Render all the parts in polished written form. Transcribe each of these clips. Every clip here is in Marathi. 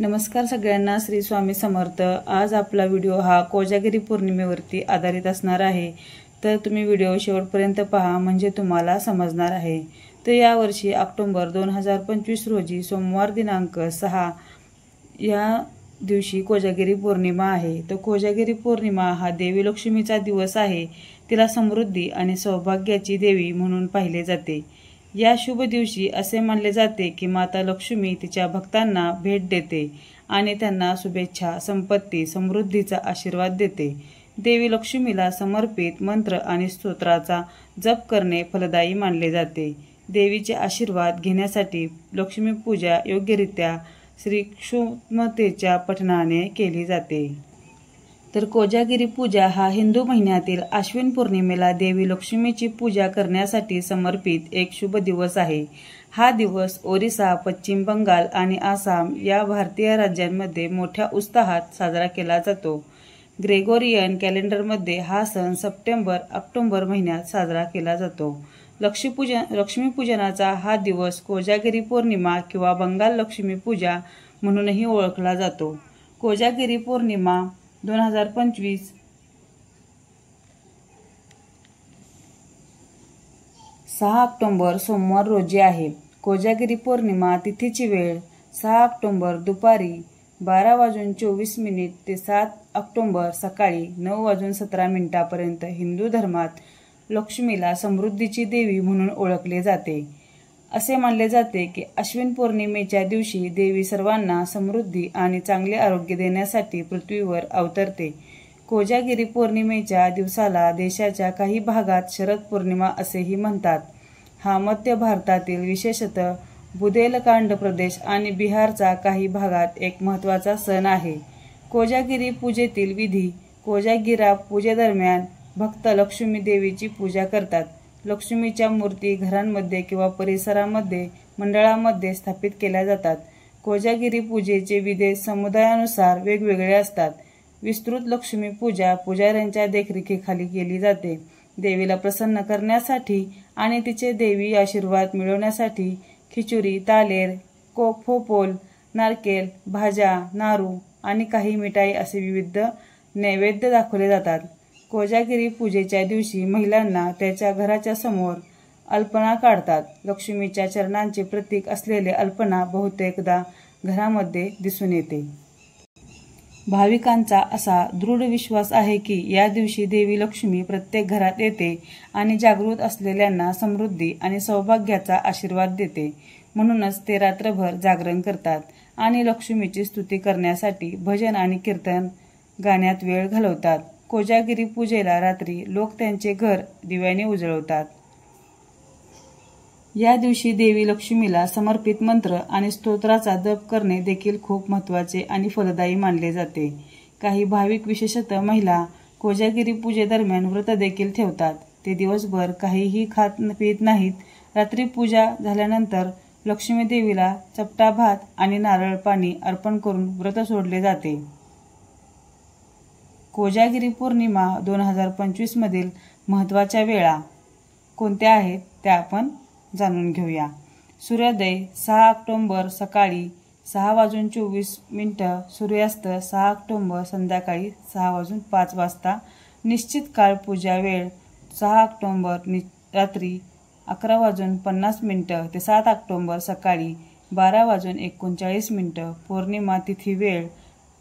नमस्कार सगळ्यांना, श्री स्वामी समर्थ। आज आपला व्हिडिओ हा कोजागिरी पौर्णिमेवरती आधारित असणार आहे, तर तुम्ही व्हिडिओ शेवटपर्यंत पहा म्हणजे तुम्हाला समजणार आहे। तर यावर्षी ऑक्टोबर 2025 रोजी सोमवार दिनांक 6 या दिवशी कोजागिरी पौर्णिमा आहे। तर कोजागिरी पौर्णिमा हा देवी लक्ष्मीचा दिवस आहे। तिला समृद्धी आणि सौभाग्याची देवी म्हणून पाहिले जाते। या शुभ दिवशी असे मानले जाते की माता लक्ष्मी तिच्या भक्तांना भेट देते आणि त्यांना शुभेच्छा, संपत्ती, समृद्धीचा आशीर्वाद देते। देवी लक्ष्मीला समर्पित मंत्र आणि स्तोत्राचा जप करणे फलदायी मानले जाते। देवीचे आशीर्वाद घेण्यासाठी लक्ष्मी पूजा योग्यरित्या श्री सूक्तमतेच्या पठणाने केली जाते। तर कोजागिरी पूजा हा हिंदू महिन्यातील आश्विन पौर्णिमेला देवी लक्ष्मीची पूजा करण्यासाठी समर्पित एक शुभ दिवस आहे। हा दिवस ओरिसा, पश्चिम बंगाल आणि आसाम या भारतीय राज्यांमध्ये मोठ्या उत्साहात साजरा केला जातो। ग्रेगोरियन कॅलेंडरमध्ये हा सण सप्टेंबर-ऑक्टोबर महिन्यात साजरा केला जातो। लक्ष्मीपूजनाचा हा दिवस कोजागिरी पौर्णिमा किंवा बंगाल लक्ष्मी पूजा म्हणूनही ओळखला जातो। कोजागिरी पौर्णिमा 2025 6 ऑक्टोबर सोमवार रोजी आहे। कोजागिरी पौर्णिमा तिथीची वेळ 6 ऑक्टोबर दुपारी 12:24 ते 7 ऑक्टोबर सकाळी 9:17 पर्यंत हिंदू धर्मात लक्ष्मीला समृद्धीची देवी म्हणून ओळखले जाते। असे मानले जाते की अश्विन पौर्णिमेच्या दिवशी देवी सर्वांना समृद्धी आणि चांगले आरोग्य देण्यासाठी पृथ्वीवर अवतरते। कोजागिरी पौर्णिमेच्या दिवसाला देशाच्या काही भागात शरद पौर्णिमा असेही म्हणतात। हा मध्य भारतातील विशेषतः बुंदेलखंड प्रदेश आणि बिहारचा काही भागात एक महत्त्वाचा सण आहे। कोजागिरी पूजेतील विधी। कोजागिरा पूजेदरम्यान भक्त लक्ष्मी देवीची पूजा करतात। लक्ष्मीच्या मूर्ती घरांमध्ये किंवा परिसरामध्ये मंडळामध्ये स्थापित केल्या जातात। कोजागिरी पूजेचे विधी समुदायानुसार वेगवेगळे असतात। विस्तृत लक्ष्मी पूजा पुजाऱ्यांच्या देखरेखीखाली केली जाते। देवीला प्रसन्न करण्यासाठी आणि तिचे देवी आशीर्वाद मिळवण्यासाठी खिचुरी, तालेर, फोपोल, नारकेल, भाज्या, नारू आणि काही मिठाई असे विविध नैवेद्य दाखवले जातात। कोजागिरी पूजेच्या दिवशी महिलांना त्याच्या घराच्या समोर अल्पना काढतात। लक्ष्मीच्या चरणांचे प्रतीक असलेले अल्पना बहुतेकदा घरामध्ये दिसून येते। भाविकांचा असा दृढ विश्वास आहे की या दिवशी देवी लक्ष्मी प्रत्येक घरात येते आणि जागृत असलेल्यांना समृद्धी आणि सौभाग्याचा आशीर्वाद देते। म्हणूनच ते रात्रभर जागरण करतात आणि लक्ष्मीची स्तुती करण्यासाठी भजन आणि कीर्तन गाण्यात वेळ घालवतात। कोजागिरी पूजेला रात्री लोक त्यांचे घर दिव्याने उजळवतात। या दिवशी देवी लक्ष्मीला समर्पित मंत्र आणि स्तोत्राचा जप करणे देखील खूप महत्त्वाचे आणि फलदायी मानले जाते। काही भाविक विशेषतः महिला कोजागिरी पूजेदरम्यान व्रत देखील ठेवतात। ते दिवसभर काहीही खात पित नाहीत। रात्री पूजा झाल्यानंतर लक्ष्मी देवीला चपटा भात आणि नारळ पाणी अर्पण करून व्रत सोडले जाते। कोजागिरी पौर्णिमा 2025 मधील महत्त्वाच्या वेळा कोणत्या आहेत त्या आपण जाणून घेऊया। सूर्योदय 6 ऑक्टोबर सकाळी 6:24, सूर्यास्त 6 ऑक्टोबर संध्याकाळी 6:05 वाजता। निश्चित काळ पूजा वेळ 6 ऑक्टोबर रात्री 11:50 ते 7 ऑक्टोबर सकाळी 12:39। पौर्णिमा तिथी वेळ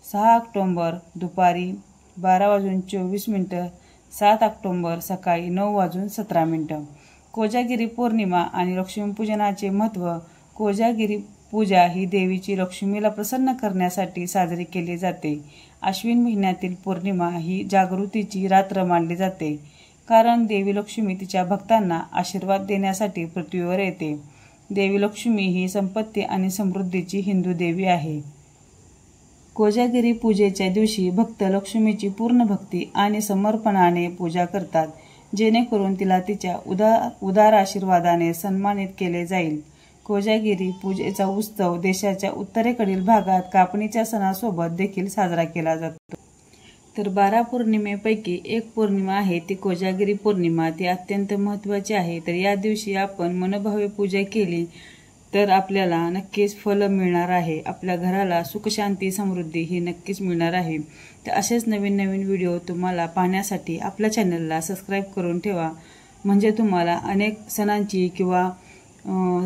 6 ऑक्टोबर दुपारी 12:24, 7 ऑक्टोबर सकाळी 9:17। कोजागिरी पौर्णिमा आणि लक्ष्मीपूजनाचे महत्त्व। कोजागिरी पूजा ही देवीची लक्ष्मीला प्रसन्न करण्यासाठी साजरी केली जाते। आश्विन महिन्यातील पौर्णिमा ही जागृतीची रात्र मानली जाते, कारण देवी लक्ष्मी तिच्या भक्तांना आशीर्वाद देण्यासाठी पृथ्वीवर येते। देवी लक्ष्मी ही संपत्ती आणि समृद्धीची हिंदू देवी आहे। कोजागिरी पूजेच्या दिवशी भक्त लक्ष्मीची पूर्ण भक्ती आणि समर्पणाने पूजा करतात, जेणेकरून तिला तिच्या उदार आशीर्वादाने सन्मानित केले जाईल। कोजागिरी पूजेचा उत्सव देशाच्या उत्तरेकडील भागात कापणीच्या सणासोबत देखील साजरा केला जातो। तर 12 पौर्णिमेपैकी एक पौर्णिमा आहे ती कोजागिरी पौर्णिमा। ती अत्यंत महत्त्वाची आहे। तर या दिवशी आपण मनोभावे पूजा केली तर आपल्याला नक्कीच फळ मिळणार आहे, आपल्या घराला सुखशांती समृद्धी ही नक्कीच मिळणार आहे। तर असेच नवीन नवीन व्हिडिओ तुम्हाला पाहण्यासाठी आपल्या चॅनलला सबस्क्राईब करून ठेवा, म्हणजे तुम्हाला अनेक सणांची किंवा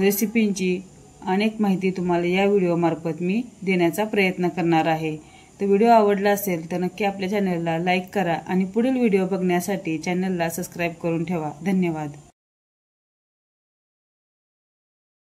रेसिपींची अनेक माहिती तुम्हाला या व्हिडिओमार्फत मी देण्याचा प्रयत्न करणार आहे। तर व्हिडिओ आवडला असेल तर नक्की आपल्या चॅनलला लाईक करा आणि पुढील व्हिडिओ बघण्यासाठी चॅनलला सबस्क्राईब करून ठेवा। धन्यवाद।